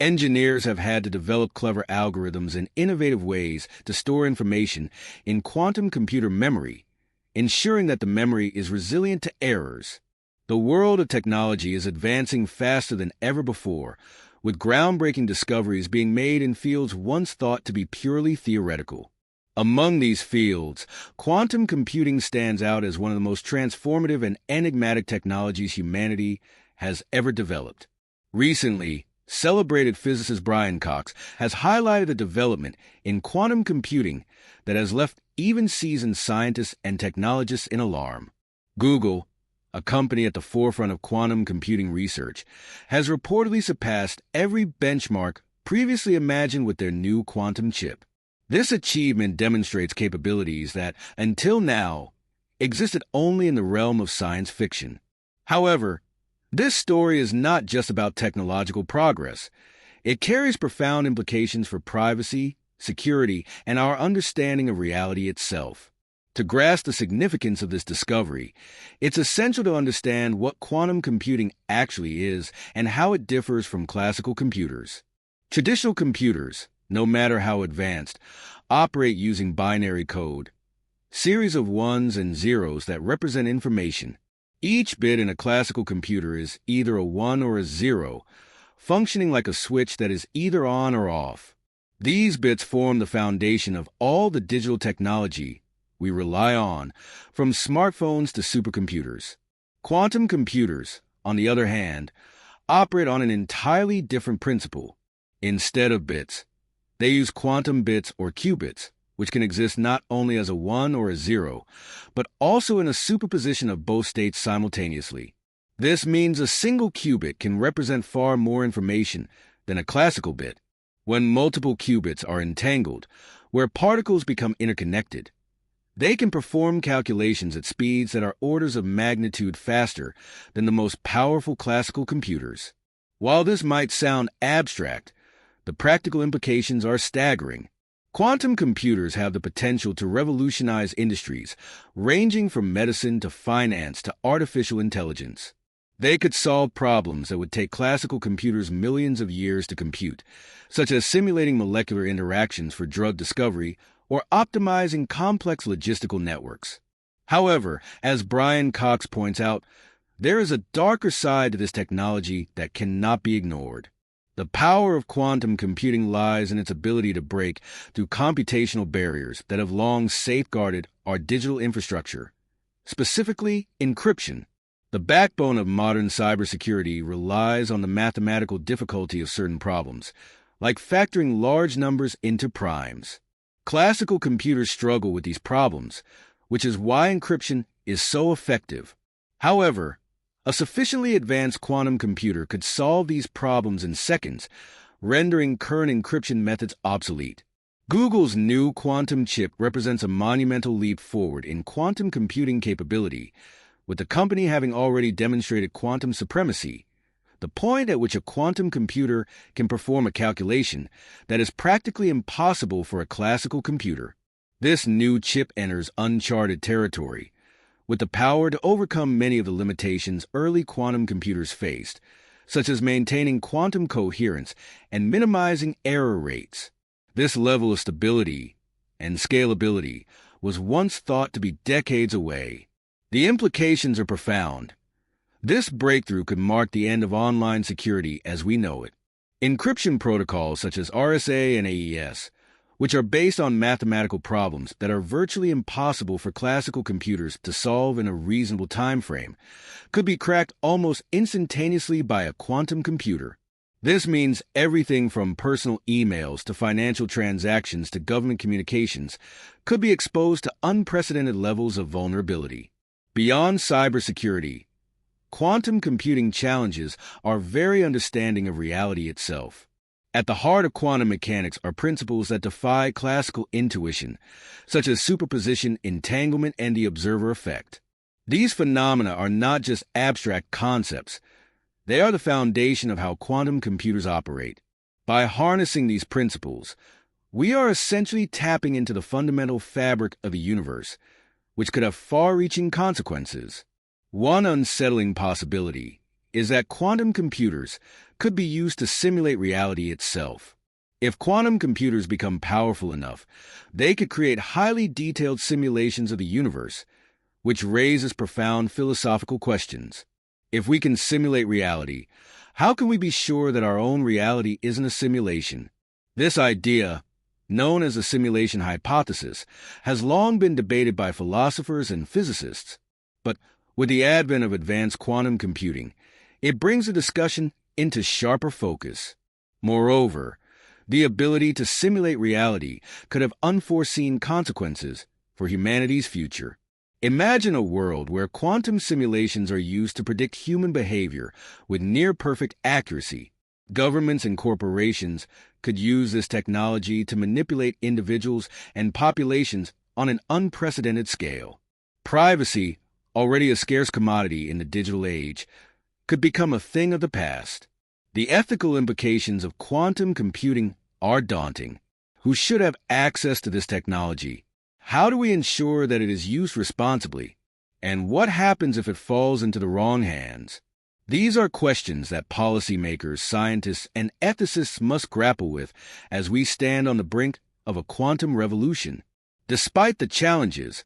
Engineers have had to develop clever algorithms and innovative ways to store information in quantum computer memory, ensuring that the memory is resilient to errors. The world of technology is advancing faster than ever before, with groundbreaking discoveries being made in fields once thought to be purely theoretical. Among these fields, quantum computing stands out as one of the most transformative and enigmatic technologies humanity has ever developed. Recently, celebrated physicist Brian Cox has highlighted a development in quantum computing that has left even seasoned scientists and technologists in alarm. Google, a company at the forefront of quantum computing research, has reportedly surpassed every benchmark previously imagined with their new quantum chip. This achievement demonstrates capabilities that, until now, existed only in the realm of science fiction. However, this story is not just about technological progress. It carries profound implications for privacy, security, and our understanding of reality itself. To grasp the significance of this discovery, it's essential to understand what quantum computing actually is and how it differs from classical computers. Traditional computers, no matter how advanced, operate using binary code, series of ones and zeros that represent information. Each bit in a classical computer is either a 1 or a 0, functioning like a switch that is either on or off. These bits form the foundation of all the digital technology we rely on, from smartphones to supercomputers. Quantum computers, on the other hand, operate on an entirely different principle. Instead of bits, they use quantum bits or qubits, which can exist not only as a 1 or a 0, but also in a superposition of both states simultaneously. This means a single qubit can represent far more information than a classical bit. When multiple qubits are entangled, where particles become interconnected, they can perform calculations at speeds that are orders of magnitude faster than the most powerful classical computers. While this might sound abstract, the practical implications are staggering. Quantum computers have the potential to revolutionize industries, ranging from medicine to finance to artificial intelligence. They could solve problems that would take classical computers millions of years to compute, such as simulating molecular interactions for drug discovery or optimizing complex logistical networks. However, as Brian Cox points out, there is a darker side to this technology that cannot be ignored. The power of quantum computing lies in its ability to break through computational barriers that have long safeguarded our digital infrastructure, specifically encryption. The backbone of modern cybersecurity relies on the mathematical difficulty of certain problems, like factoring large numbers into primes. Classical computers struggle with these problems, which is why encryption is so effective. However, a sufficiently advanced quantum computer could solve these problems in seconds, rendering current encryption methods obsolete. Google's new quantum chip represents a monumental leap forward in quantum computing capability, with the company having already demonstrated quantum supremacy, the point at which a quantum computer can perform a calculation that is practically impossible for a classical computer. This new chip enters uncharted territory, with the power to overcome many of the limitations early quantum computers faced, such as maintaining quantum coherence and minimizing error rates. This level of stability and scalability was once thought to be decades away. The implications are profound. This breakthrough could mark the end of online security as we know it. Encryption protocols such as RSA and AES, which are based on mathematical problems that are virtually impossible for classical computers to solve in a reasonable time frame, could be cracked almost instantaneously by a quantum computer. This means everything from personal emails to financial transactions to government communications could be exposed to unprecedented levels of vulnerability. Beyond cybersecurity, quantum computing challenges our very understanding of reality itself. At the heart of quantum mechanics are principles that defy classical intuition, such as superposition, entanglement, and the observer effect. These phenomena are not just abstract concepts. They are the foundation of how quantum computers operate. By harnessing these principles, we are essentially tapping into the fundamental fabric of the universe, which could have far-reaching consequences. One unsettling possibility is that quantum computers could be used to simulate reality itself. If quantum computers become powerful enough, they could create highly detailed simulations of the universe, which raises profound philosophical questions. If we can simulate reality, how can we be sure that our own reality isn't a simulation? This idea, known as the simulation hypothesis, has long been debated by philosophers and physicists. But with the advent of advanced quantum computing, it brings the discussion into sharper focus. Moreover, the ability to simulate reality could have unforeseen consequences for humanity's future. Imagine a world where quantum simulations are used to predict human behavior with near-perfect accuracy. Governments and corporations could use this technology to manipulate individuals and populations on an unprecedented scale. Privacy, already a scarce commodity in the digital age, could become a thing of the past. The ethical implications of quantum computing are daunting. Who should have access to this technology? How do we ensure that it is used responsibly? And what happens if it falls into the wrong hands? These are questions that policymakers, scientists, and ethicists must grapple with as we stand on the brink of a quantum revolution. Despite the challenges,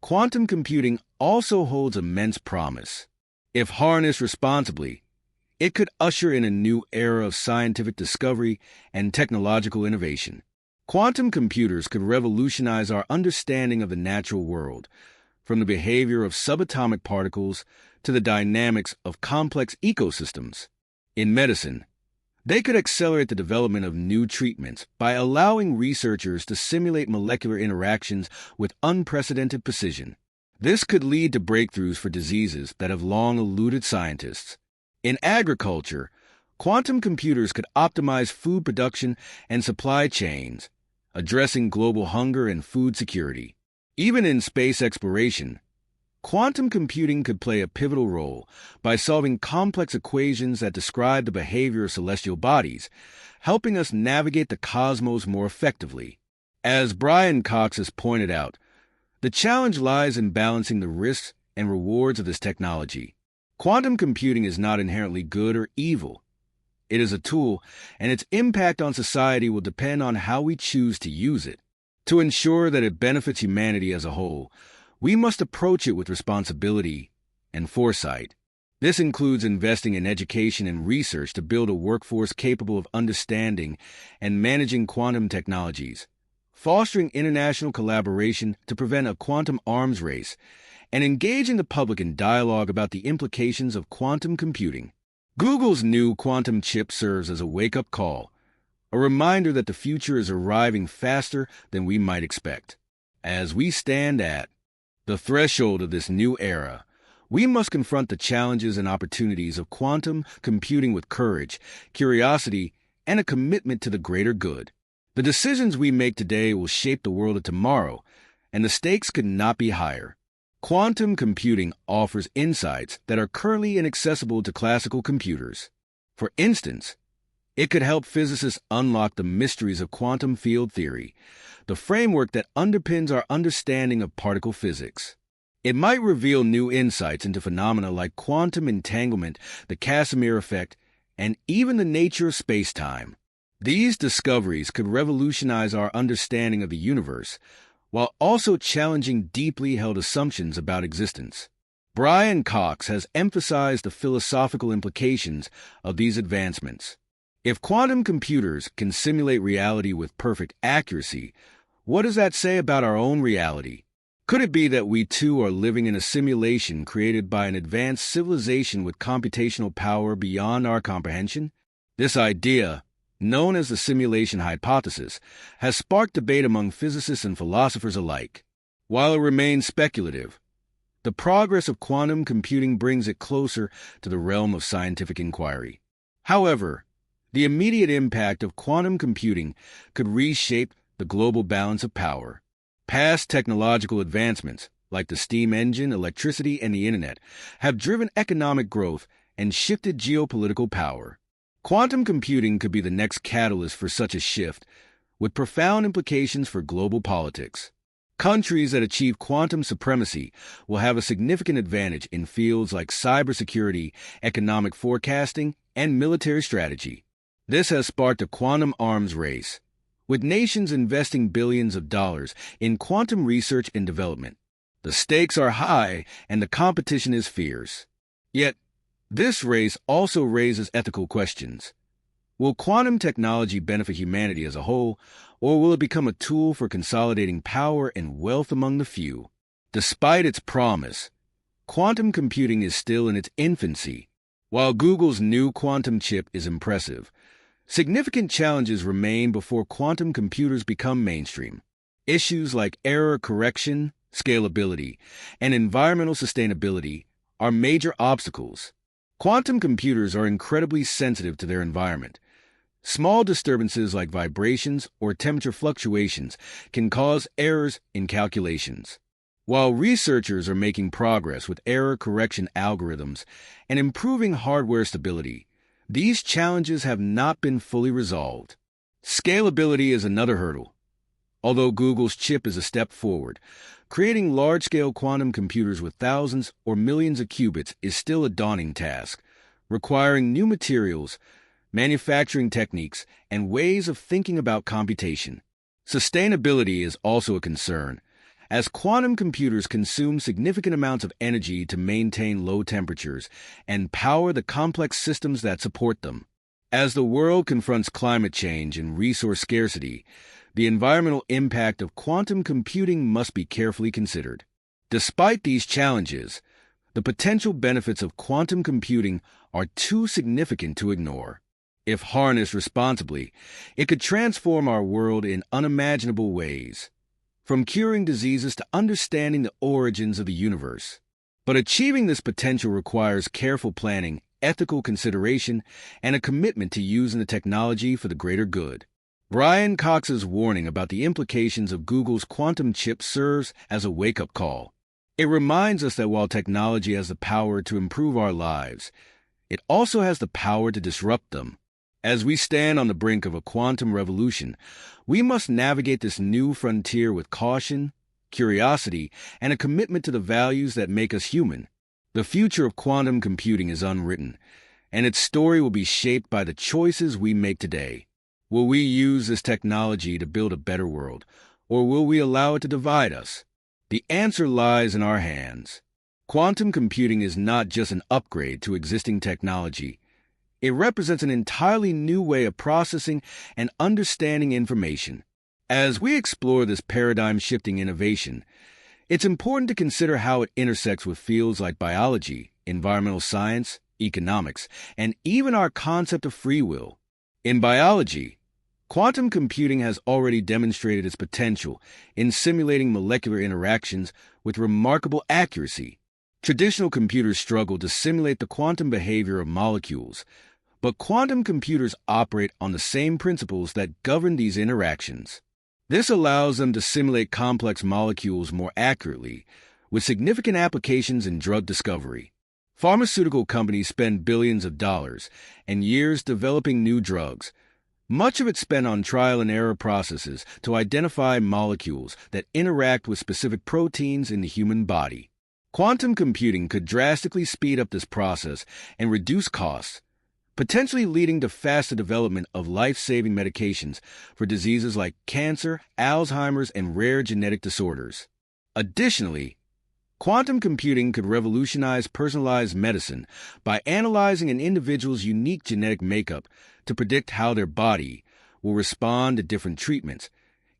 quantum computing also holds immense promise. If harnessed responsibly, it could usher in a new era of scientific discovery and technological innovation. Quantum computers could revolutionize our understanding of the natural world, from the behavior of subatomic particles to the dynamics of complex ecosystems. In medicine, they could accelerate the development of new treatments by allowing researchers to simulate molecular interactions with unprecedented precision. This could lead to breakthroughs for diseases that have long eluded scientists. In agriculture, quantum computers could optimize food production and supply chains, addressing global hunger and food security. Even in space exploration, quantum computing could play a pivotal role by solving complex equations that describe the behavior of celestial bodies, helping us navigate the cosmos more effectively. As Brian Cox has pointed out, the challenge lies in balancing the risks and rewards of this technology. Quantum computing is not inherently good or evil. It is a tool, and its impact on society will depend on how we choose to use it. To ensure that it benefits humanity as a whole, we must approach it with responsibility and foresight. This includes investing in education and research to build a workforce capable of understanding and managing quantum technologies, fostering international collaboration to prevent a quantum arms race, and engaging the public in dialogue about the implications of quantum computing. Google's new quantum chip serves as a wake-up call, a reminder that the future is arriving faster than we might expect. As we stand at the threshold of this new era, we must confront the challenges and opportunities of quantum computing with courage, curiosity, and a commitment to the greater good. The decisions we make today will shape the world of tomorrow, and the stakes could not be higher. Quantum computing offers insights that are currently inaccessible to classical computers. For instance, it could help physicists unlock the mysteries of quantum field theory, the framework that underpins our understanding of particle physics. It might reveal new insights into phenomena like quantum entanglement, the Casimir effect, and even the nature of space-time. These discoveries could revolutionize our understanding of the universe, while also challenging deeply held assumptions about existence. Brian Cox has emphasized the philosophical implications of these advancements. If quantum computers can simulate reality with perfect accuracy, what does that say about our own reality? Could it be that we too are living in a simulation created by an advanced civilization with computational power beyond our comprehension? This idea, known as the simulation hypothesis, has sparked debate among physicists and philosophers alike. While it remains speculative, the progress of quantum computing brings it closer to the realm of scientific inquiry. However, the immediate impact of quantum computing could reshape the global balance of power. Past technological advancements, like the steam engine, electricity, and the internet, have driven economic growth and shifted geopolitical power. Quantum computing could be the next catalyst for such a shift, with profound implications for global politics. Countries that achieve quantum supremacy will have a significant advantage in fields like cybersecurity, economic forecasting, and military strategy. This has sparked a quantum arms race, with nations investing billions of dollars in quantum research and development. The stakes are high and the competition is fierce. Yet, this race also raises ethical questions. Will quantum technology benefit humanity as a whole, or will it become a tool for consolidating power and wealth among the few? Despite its promise, quantum computing is still in its infancy. While Google's new quantum chip is impressive, significant challenges remain before quantum computers become mainstream. Issues like error correction, scalability, and environmental sustainability are major obstacles. Quantum computers are incredibly sensitive to their environment. Small disturbances like vibrations or temperature fluctuations can cause errors in calculations. While researchers are making progress with error correction algorithms and improving hardware stability, these challenges have not been fully resolved. Scalability is another hurdle. Although Google's chip is a step forward, creating large-scale quantum computers with thousands or millions of qubits is still a daunting task, requiring new materials, manufacturing techniques, and ways of thinking about computation. Sustainability is also a concern, as quantum computers consume significant amounts of energy to maintain low temperatures and power the complex systems that support them. As the world confronts climate change and resource scarcity, the environmental impact of quantum computing must be carefully considered. Despite these challenges, the potential benefits of quantum computing are too significant to ignore. If harnessed responsibly, it could transform our world in unimaginable ways, from curing diseases to understanding the origins of the universe. But achieving this potential requires careful planning, ethical consideration, and a commitment to using the technology for the greater good. Brian Cox's warning about the implications of Google's quantum chip serves as a wake-up call. It reminds us that while technology has the power to improve our lives, it also has the power to disrupt them. As we stand on the brink of a quantum revolution, we must navigate this new frontier with caution, curiosity, and a commitment to the values that make us human. The future of quantum computing is unwritten, and its story will be shaped by the choices we make today. Will we use this technology to build a better world, or will we allow it to divide us? The answer lies in our hands. Quantum computing is not just an upgrade to existing technology. It represents an entirely new way of processing and understanding information. As we explore this paradigm-shifting innovation, it's important to consider how it intersects with fields like biology, environmental science, economics, and even our concept of free will. In biology, quantum computing has already demonstrated its potential in simulating molecular interactions with remarkable accuracy. Traditional computers struggle to simulate the quantum behavior of molecules, but quantum computers operate on the same principles that govern these interactions. This allows them to simulate complex molecules more accurately, with significant applications in drug discovery. Pharmaceutical companies spend billions of dollars and years developing new drugs, much of it spent on trial and error processes to identify molecules that interact with specific proteins in the human body. Quantum computing could drastically speed up this process and reduce costs, potentially leading to faster development of life-saving medications for diseases like cancer, Alzheimer's, and rare genetic disorders. Additionally, quantum computing could revolutionize personalized medicine by analyzing an individual's unique genetic makeup to predict how their body will respond to different treatments,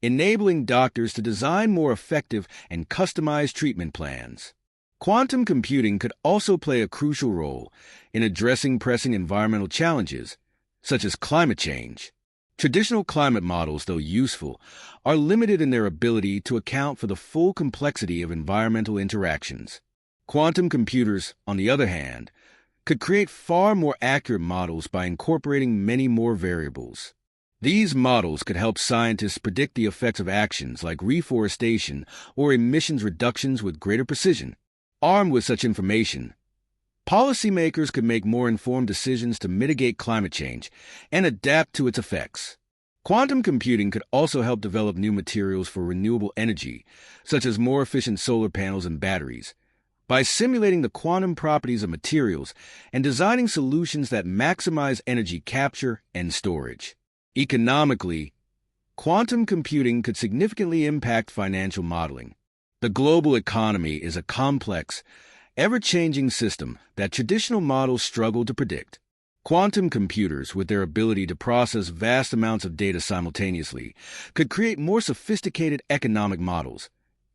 enabling doctors to design more effective and customized treatment plans. Quantum computing could also play a crucial role in addressing pressing environmental challenges, such as climate change. Traditional climate models, though useful, are limited in their ability to account for the full complexity of environmental interactions. Quantum computers, on the other hand, could create far more accurate models by incorporating many more variables. These models could help scientists predict the effects of actions like reforestation or emissions reductions with greater precision. Armed with such information, policymakers could make more informed decisions to mitigate climate change and adapt to its effects. Quantum computing could also help develop new materials for renewable energy, such as more efficient solar panels and batteries, by simulating the quantum properties of materials and designing solutions that maximize energy capture and storage. Economically, quantum computing could significantly impact financial modeling. The global economy is a complex, ever-changing system that traditional models struggle to predict. Quantum computers, with their ability to process vast amounts of data simultaneously, could create more sophisticated economic models,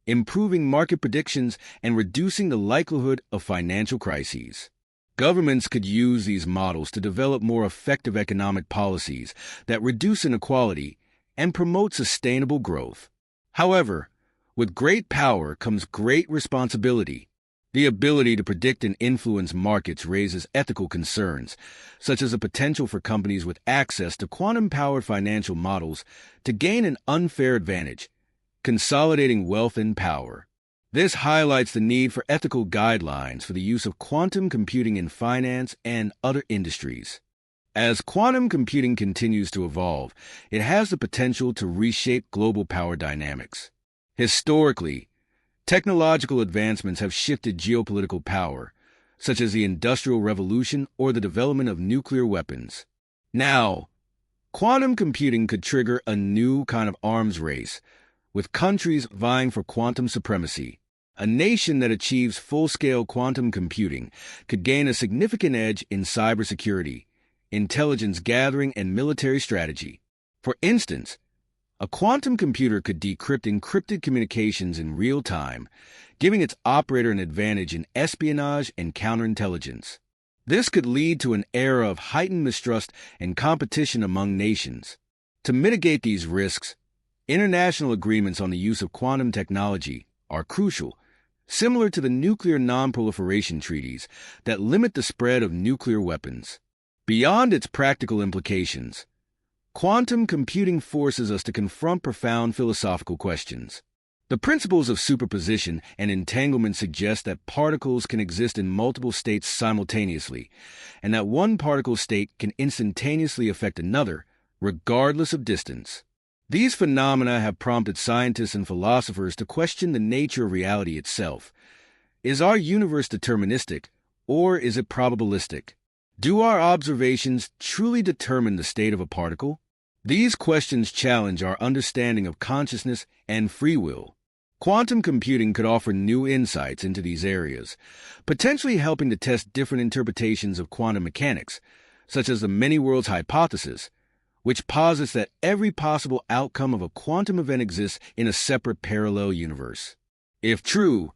improving market predictions and reducing the likelihood of financial crises. Governments could use these models to develop more effective economic policies that reduce inequality and promote sustainable growth. However, with great power comes great responsibility. The ability to predict and influence markets raises ethical concerns, such as the potential for companies with access to quantum-powered financial models to gain an unfair advantage, consolidating wealth and power. This highlights the need for ethical guidelines for the use of quantum computing in finance and other industries. As quantum computing continues to evolve, it has the potential to reshape global power dynamics. Historically, technological advancements have shifted geopolitical power, such as the Industrial Revolution or the development of nuclear weapons. Now, quantum computing could trigger a new kind of arms race, with countries vying for quantum supremacy. A nation that achieves full-scale quantum computing could gain a significant edge in cybersecurity, intelligence gathering, and military strategy. For instance, a quantum computer could decrypt encrypted communications in real time, giving its operator an advantage in espionage and counterintelligence. This could lead to an era of heightened mistrust and competition among nations. To mitigate these risks, international agreements on the use of quantum technology are crucial, similar to the nuclear non-proliferation treaties that limit the spread of nuclear weapons. Beyond its practical implications, quantum computing forces us to confront profound philosophical questions. The principles of superposition and entanglement suggest that particles can exist in multiple states simultaneously, and that one particle state can instantaneously affect another, regardless of distance. These phenomena have prompted scientists and philosophers to question the nature of reality itself. Is our universe deterministic, or is it probabilistic? Do our observations truly determine the state of a particle? These questions challenge our understanding of consciousness and free will. Quantum computing could offer new insights into these areas, potentially helping to test different interpretations of quantum mechanics, such as the many worlds hypothesis, which posits that every possible outcome of a quantum event exists in a separate parallel universe. If true,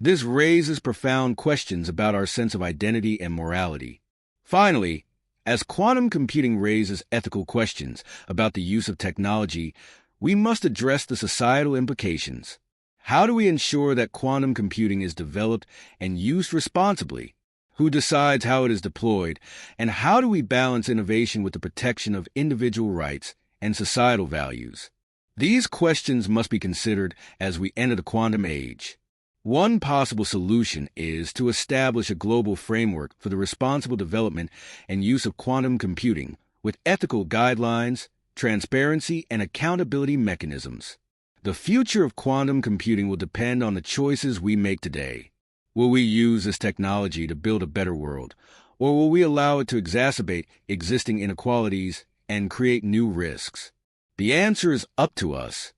this raises profound questions about our sense of identity and morality. Finally, as quantum computing raises ethical questions about the use of technology, we must address the societal implications. How do we ensure that quantum computing is developed and used responsibly? Who decides how it is deployed? And how do we balance innovation with the protection of individual rights and societal values? These questions must be considered as we enter the quantum age. One possible solution is to establish a global framework for the responsible development and use of quantum computing with ethical guidelines, transparency, and accountability mechanisms. The future of quantum computing will depend on the choices we make today. Will we use this technology to build a better world, or will we allow it to exacerbate existing inequalities and create new risks? The answer is up to us.